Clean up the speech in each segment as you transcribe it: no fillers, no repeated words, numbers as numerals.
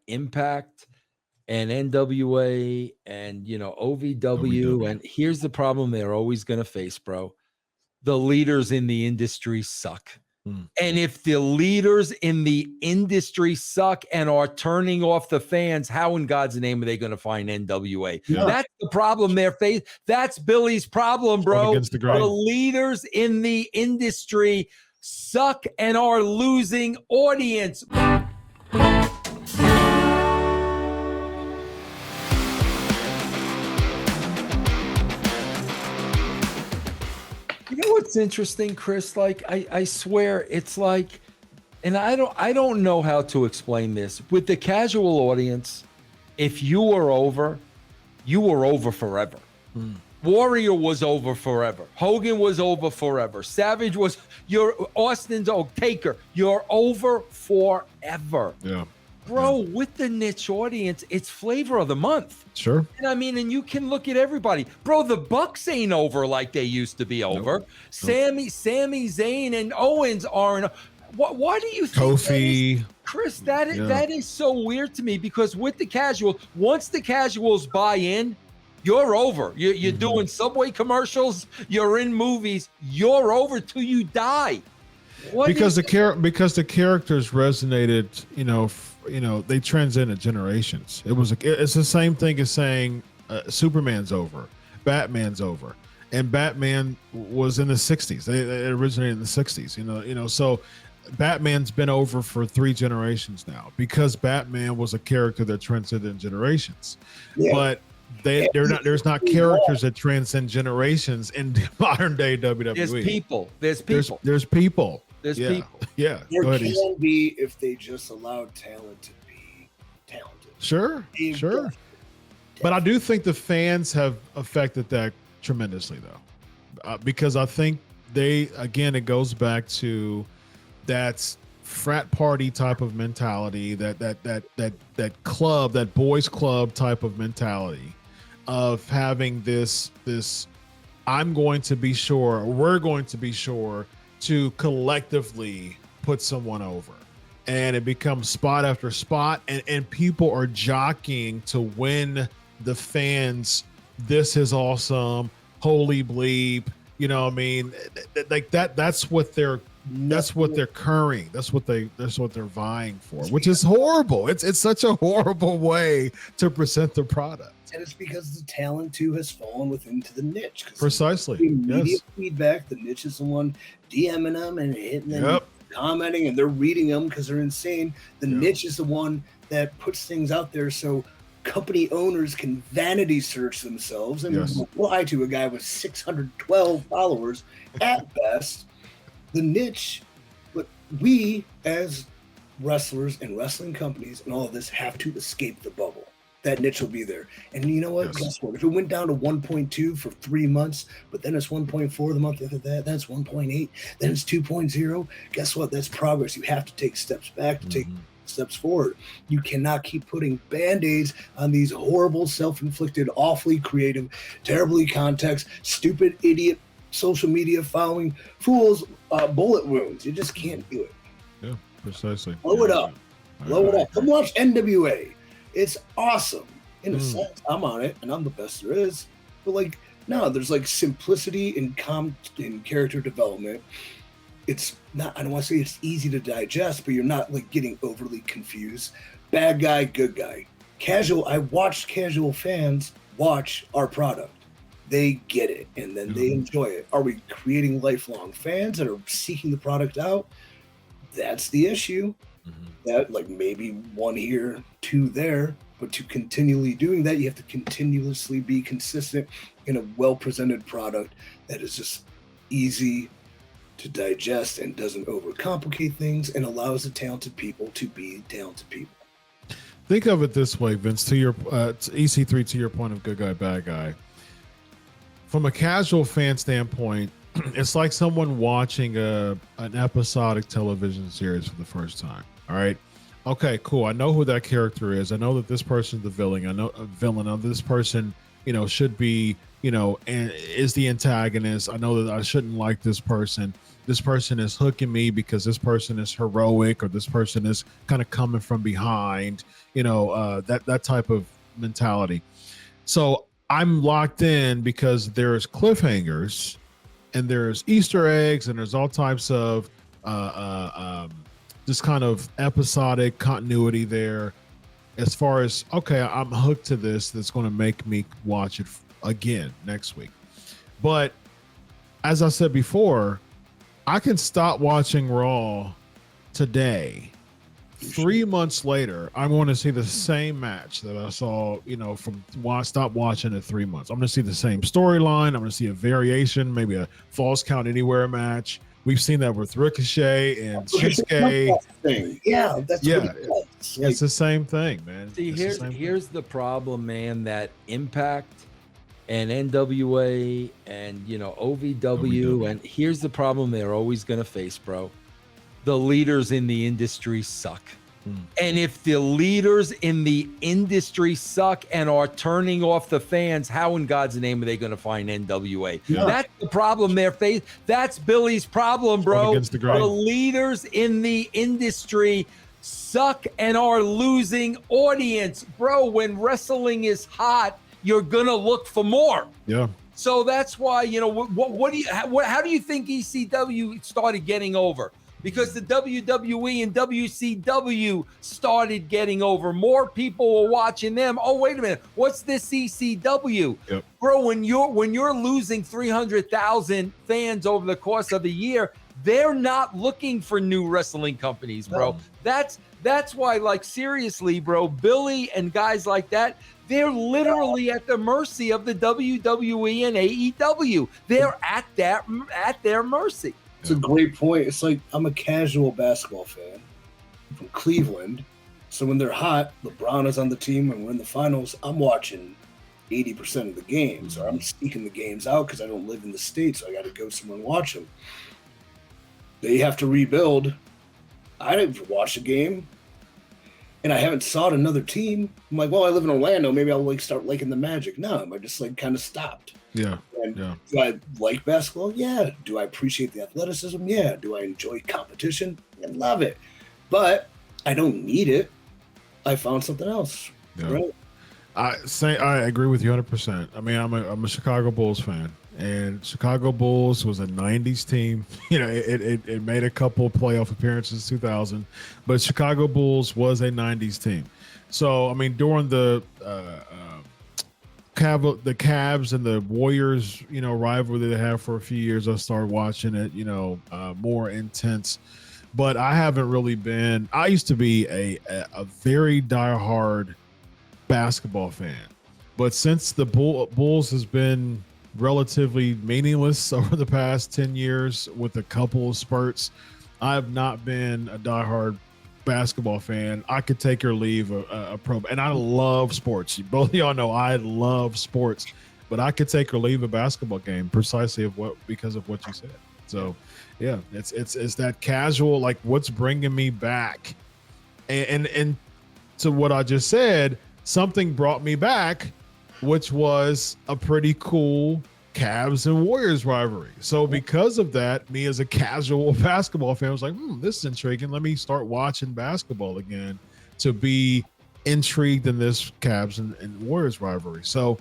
Impact and NWA and, OVW. And here's the problem they're always going to face, bro. The leaders in the industry suck. And if the leaders in the industry suck and are turning off the fans, how in God's name are they going to find NWA? Yeah. That's the problem they're facing. That's Billy's problem, bro. The leaders in the industry suck and are losing audience. You know what's interesting, Chris? Like, I swear it's like, and I don't know how to explain this. With the casual audience, if you were over, you were over forever. Warrior was over forever. Hogan was over forever. Savage was, Austin's Taker. You're over forever. Yeah. Bro, with the niche audience, it's flavor of the month. Sure. And I mean, and you can look at everybody. Bro, the Bucks ain't over like they used to be over. Nope. Sami Zayn and Owens aren't. Why do you think Kofi? Chris, that is so weird to me, because with the casual, once the casuals buy in, you're over. You're doing Subway commercials. You're in movies. You're over till you die. Because the characters resonated, they transcended generations. It's the same thing as saying Superman's over, Batman's over, and Batman was in the 60s. They originated in the 60s. So Batman's been over for 3 generations now, because Batman was a character that transcended generations. Yeah. But there's not characters that transcend generations in modern day WWE. There's people. There's people. There's people. Yeah. There can be, if they just allowed talent to be talented. Sure. But I do think the fans have affected that tremendously, though, because I think it goes back to that frat party type of mentality, that club, that boys club type of mentality of having this I'm going to be sure, we're going to be sure to collectively put someone over, and it becomes spot after spot, and people are jockeying to win the fans. This is awesome, holy bleep, like that's what they're currying. That's what they're vying for, which is horrible. It's such a horrible way to present the product. And it's because the talent too has fallen into the niche. Precisely. Immediate feedback. The niche is the one DMing them and hitting them, commenting, and they're reading them because they're insane. The niche is the one that puts things out there so company owners can vanity search themselves and reply to a guy with 612 followers at best. The niche, but we as wrestlers and wrestling companies and all of this have to escape the bubble. That niche will be there. And you know what? Guess what? If it went down to 1.2 for 3 months, but then it's 1.4 the month after that, that's 1.8, then it's 2.0. Guess what? That's progress. You have to take steps back to take steps forward. You cannot keep putting band-aids on these horrible, self-inflicted, awfully creative, terribly context, stupid, idiot, social media following fools bullet wounds. You just can't do it. Yeah, precisely. Blow it up. Come watch NWA. It's awesome. In a sense, I'm on it, and I'm the best there is. But there's simplicity in character development. It's not, I don't want to say it's easy to digest, but you're not getting overly confused. Bad guy, good guy. I watched casual fans watch our product. They get it, and then they enjoy it. Are we creating lifelong fans that are seeking the product out? That's the issue. That maybe 1 here, 2 there, but to continually doing that, you have to continuously be consistent in a well-presented product that is just easy to digest and doesn't overcomplicate things and allows the talented people to be talented people. Think of it this way, Vince, to your EC3, to your point of good guy, bad guy. From a casual fan standpoint, it's like someone watching an episodic television series for the first time. All right. Okay, cool. I know who that character is. I know that this person's the villain. I know this person should be, and is the antagonist. I know that I shouldn't like this person. This person is hooking me because this person is heroic, or this person is kind of coming from behind, that type of mentality. So I'm locked in because there's cliffhangers and there's Easter eggs and there's all types of just kind of episodic continuity there. As far as, okay, I'm hooked to this, that's going to make me watch it again next week. But as I said before, I can stop watching Raw today. 3 months later, I'm going to see the same match that I saw, stop watching it 3 months. I'm going to see the same storyline. I'm going to see a variation, maybe a Falls Count Anywhere match. We've seen that with Ricochet and Shinsuke. Yeah, that's what it does. It's the same thing, man. See, here's the problem, man, that Impact and NWA and, OVW, and here's the problem they're always going to face, bro. The leaders in the industry suck. And if the leaders in the industry suck and are turning off the fans, how in God's name are they going to find NWA? Yeah. That's the problem they're facing. That's Billy's problem, bro. The leaders in the industry suck and are losing audience. Bro, when wrestling is hot, you're going to look for more. Yeah. So that's why, how do you think ECW started getting over? Because the WWE and WCW started getting over. More people were watching them. Oh, wait a minute. What's this ECW? Yep. Bro, when you're losing 300,000 fans over the course of a year, they're not looking for new wrestling companies, bro. No. That's why, like, seriously, bro, Billy and guys like that, they're literally at the mercy of the WWE and AEW. They're at their mercy. It's a great point. It's like, I'm a casual basketball fan from Cleveland. So when they're hot, LeBron is on the team and we're in the finals, I'm watching 80% of the games, or I'm seeking the games out because I don't live in the States, so I got to go somewhere and watch them. They have to rebuild. I didn't watch a game, and I haven't sought another team. I'm like, well, I live in Orlando. Maybe I'll start liking the Magic. No, I just kind of stopped. Yeah. Do I like basketball? Yeah. Do I appreciate the athleticism? Yeah. Do I enjoy competition? I love it. But I don't need it. I found something else. Yeah. Right? I agree with you 100%. I mean, I'm a Chicago Bulls fan, and Chicago Bulls was a 90s team. It made a couple playoff appearances in 2000, but Chicago Bulls was a 90s team. So, I mean, during the Cavs and the Warriors, rivalry they had for a few years, I started watching it, more intense. But I haven't really been. I used to be a very diehard basketball fan, but since the Bulls has been relatively meaningless over the past 10 years with a couple of spurts, I have not been a diehard basketball fan. I could take or leave a pro, and I love sports. Both of y'all know I love sports, but I could take or leave a basketball game precisely because of what you said. So yeah, it's that casual, like, what's bringing me back, and to what I just said, something brought me back, which was a pretty cool Cavs and Warriors rivalry. So because of that, me as a casual basketball fan was like, this is intriguing. Let me start watching basketball again to be intrigued in this Cavs and Warriors rivalry. So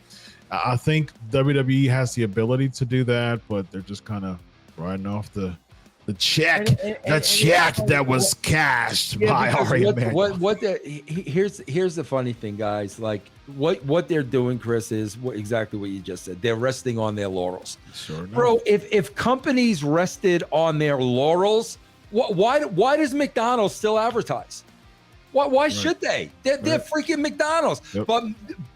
I think WWE has the ability to do that, but they're just kind of riding off the check that was cashed by Ari Emanuel. Here's the funny thing, guys. Like, what they're doing, Chris, is exactly what you just said. They're resting on their laurels. Sure, bro. If companies rested on their laurels, why does McDonald's still advertise? Why should they? They're freaking McDonald's, but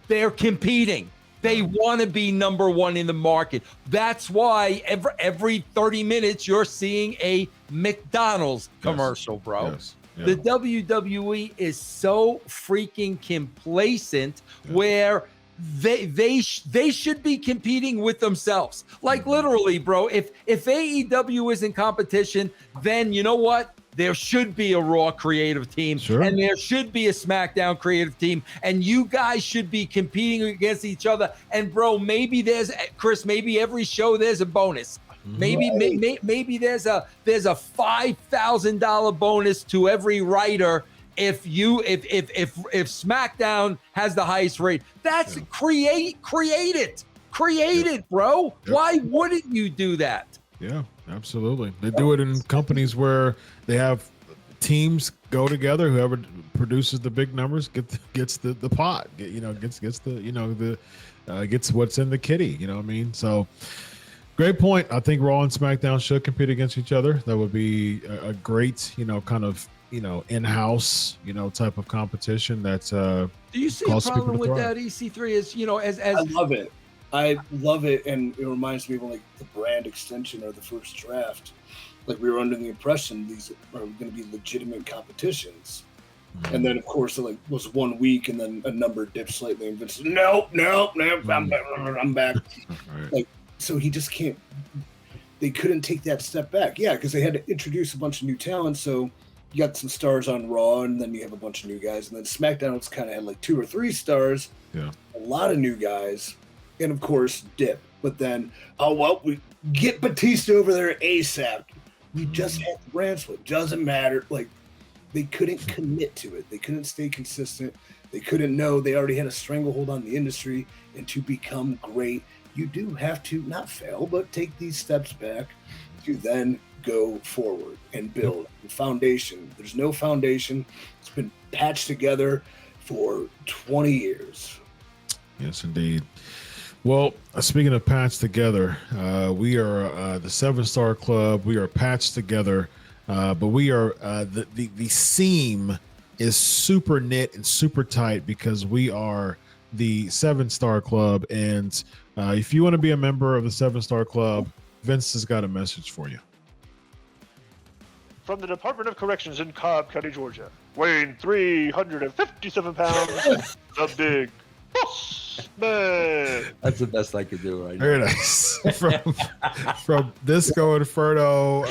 they're competing. They want to be number one in the market. That's why every 30 minutes you're seeing a McDonald's commercial, bro. Yes. Yeah. The WWE is so freaking complacent where they should be competing with themselves. Like, literally, bro, if AEW is in competition, then you know what? there should be a Raw creative team, and there should be a SmackDown creative team, and you guys should be competing against each other. And bro, maybe there's Chris, maybe every show there's a bonus. Maybe maybe there's a $5,000 bonus to every writer if SmackDown has the highest rate. That's create it, bro. Why wouldn't you do that? Yeah, absolutely. They do it in companies where they have teams go together. Whoever produces the big numbers gets the pot. Gets what's in the kitty. You know what I mean? So great point. I think Raw and SmackDown should compete against each other. That would be a great, kind of, in-house, type of competition. That's do you see a problem with that? EC3 is, as I love it. I love it, and it reminds me of like the brand extension or the first draft. Like we were under the impression these are going to be legitimate competitions, and then of course it was 1 week, and then a number dipped slightly, and Vince said, nope, I'm back. Like, so he just can't. They couldn't take that step back, because they had to introduce a bunch of new talent. So you got some stars on Raw, and then you have a bunch of new guys, and then SmackDown's kind of had like 2 or 3 stars, a lot of new guys. And of course, dip. But then, we get Batista over there ASAP. We just had the brand split. Doesn't matter. Like, they couldn't commit to it. They couldn't stay consistent. They couldn't know. They already had a stranglehold on the industry. And to become great, you do have to not fail, but take these steps back to then go forward and build the foundation. There's no foundation. It's been patched together for 20 years. Yes, indeed. Well, speaking of patched together, we are the 7-Star Club. We are patched together, but we are the seam is super knit and super tight because we are the 7-Star Club. And if you want to be a member of the 7-Star Club, Vince has got a message for you. From the Department of Corrections in Cobb County, Georgia, weighing 357 pounds, the big boss man. That's the best I could do right now. Very nice. From Disco Inferno,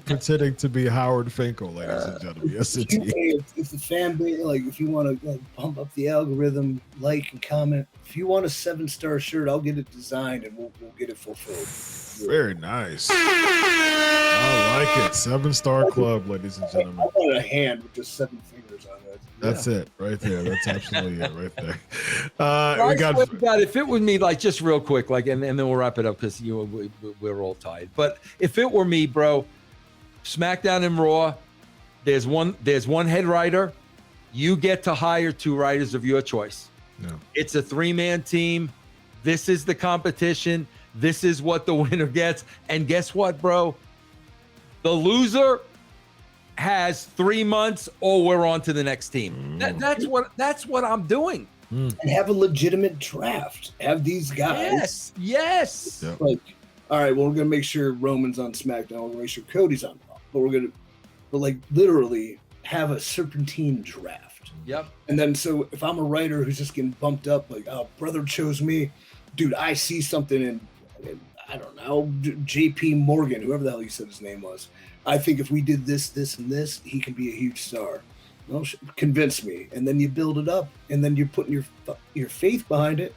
pretending to be Howard Finkel, ladies and gentlemen. Yes, indeed. If the fan base, if you want to pump up the algorithm, like and comment. If you want a 7-star shirt, I'll get it designed and we'll get it fulfilled. Very nice. I like it. 7-Star Club, ladies and gentlemen. I want a hand with just 7 fingers on it. That's it right there. That's absolutely it right there. We got if it was me, just real quick, and then we'll wrap it up because we're all tired. But if it were me, bro, SmackDown and Raw, there's one head writer. You get to hire 2 writers of your choice. Yeah. It's a 3-man team. This is the competition. This is what the winner gets. And guess what, bro? The loser has 3 months, or we're on to the next team. That's what I'm doing. And have a legitimate draft. Have these guys. Yes. Yep. All right, well, we're gonna make sure Roman's on SmackDown. We're gonna make sure Cody's on Raw. But literally have a serpentine draft. Yep. And then so if I'm a writer who's just getting bumped up, brother chose me, dude, I see something in I don't know, JP Morgan, whoever the hell you said his name was. I think if we did this, this, and this, he can be a huge star. Well, convince me. And then you build it up, and then you're putting your faith behind it.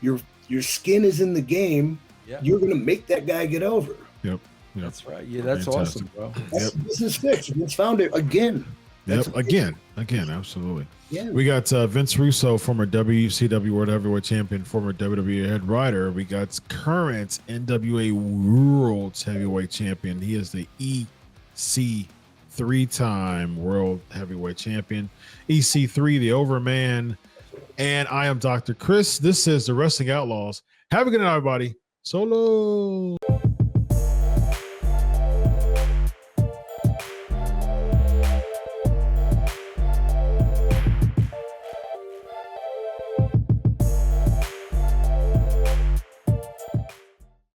Your skin is in the game. Yep. You're going to make that guy get over. Yep. That's right. Yeah, that's fantastic. Awesome, bro. That's business fixed. It's found it again. Yep. Again, absolutely. Yeah. We got Vince Russo, former WCW World Heavyweight Champion, former WWE Head Writer. We got current NWA World Heavyweight Champion. He is the EC3 3-time World Heavyweight Champion. EC3, the Overman. And I am Dr. Chris. This is the Wrestling Outlaws. Have a good night, everybody. Solo.